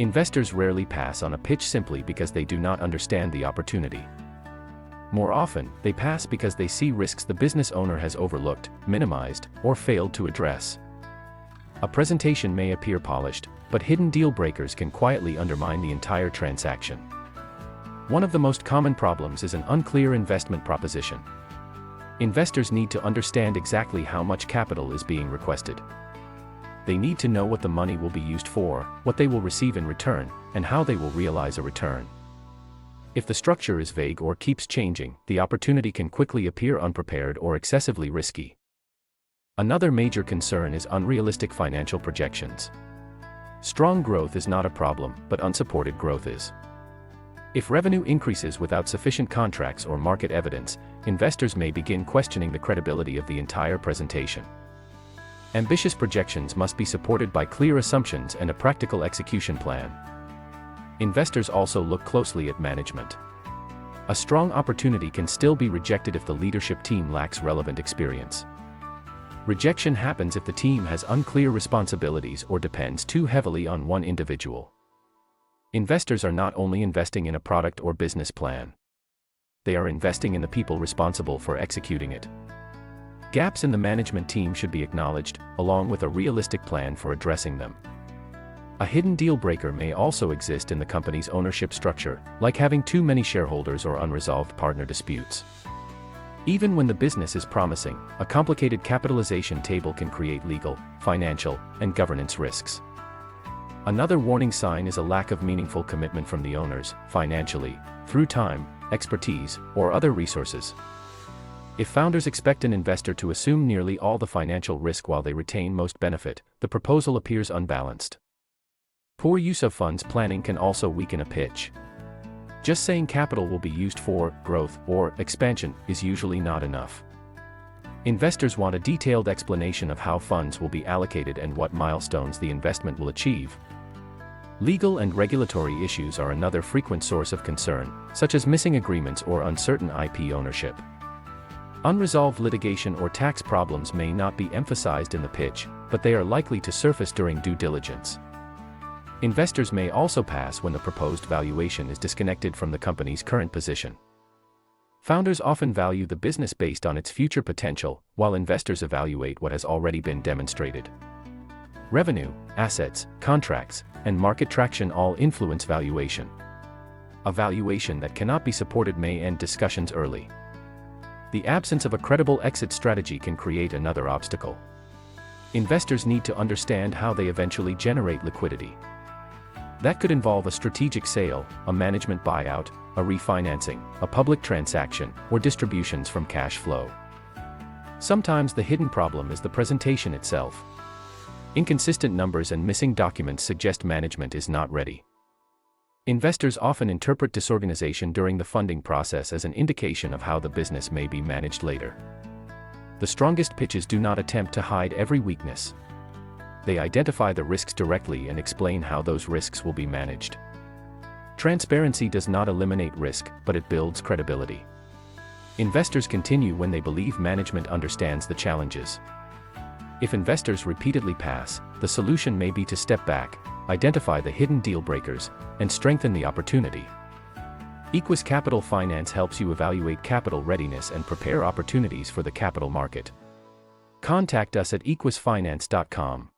Investors rarely pass on a pitch simply because they do not understand the opportunity. More often, they pass because they see risks the business owner has overlooked, minimized, or failed to address. A presentation may appear polished, but hidden deal breakers can quietly undermine the entire transaction. One of the most common problems is an unclear investment proposition. Investors need to understand exactly how much capital is being requested. They need to know what the money will be used for, what they will receive in return, and how they will realize a return. If the structure is vague or keeps changing, the opportunity can quickly appear unprepared or excessively risky. Another major concern is unrealistic financial projections. Strong growth is not a problem, but unsupported growth is. If revenue increases without sufficient contracts or market evidence, investors may begin questioning the credibility of the entire presentation. Ambitious projections must be supported by clear assumptions and a practical execution plan. Investors also look closely at management. A strong opportunity can still be rejected if the leadership team lacks relevant experience. Rejection happens if the team has unclear responsibilities or depends too heavily on one individual. Investors are not only investing in a product or business plan. They are investing in the people responsible for executing it. Gaps in the management team should be acknowledged, along with a realistic plan for addressing them. A hidden deal breaker may also exist in the company's ownership structure, like having too many shareholders or unresolved partner disputes. Even when the business is promising, a complicated capitalization table can create legal, financial, and governance risks. Another warning sign is a lack of meaningful commitment from the owners, financially, through time, expertise, or other resources. If founders expect an investor to assume nearly all the financial risk while they retain most benefit, the proposal appears unbalanced. Poor use of funds planning can also weaken a pitch. Just saying capital will be used for growth or expansion is usually not enough. Investors want a detailed explanation of how funds will be allocated and what milestones the investment will achieve. Legal and regulatory issues are another frequent source of concern, such as missing agreements or uncertain IP ownership. Unresolved litigation or tax problems may not be emphasized in the pitch, but they are likely to surface during due diligence. Investors may also pass when the proposed valuation is disconnected from the company's current position. Founders often value the business based on its future potential, while investors evaluate what has already been demonstrated. Revenue, assets, contracts, and market traction all influence valuation. A valuation that cannot be supported may end discussions early. The absence of a credible exit strategy can create another obstacle. Investors need to understand how they eventually generate liquidity. That could involve a strategic sale, a management buyout, a refinancing, a public transaction, or distributions from cash flow. Sometimes the hidden problem is the presentation itself. Inconsistent numbers and missing documents suggest management is not ready. Investors often interpret disorganization during the funding process as an indication of how the business may be managed later. The strongest pitches do not attempt to hide every weakness. They identify the risks directly and explain how those risks will be managed. Transparency does not eliminate risk, but it builds credibility. Investors continue when they believe management understands the challenges. If investors repeatedly pass, the solution may be to step back, identify the hidden deal breakers, and strengthen the opportunity. Equus Capital Finance helps you evaluate capital readiness and prepare opportunities for the capital market. Contact us at equusfinance.com.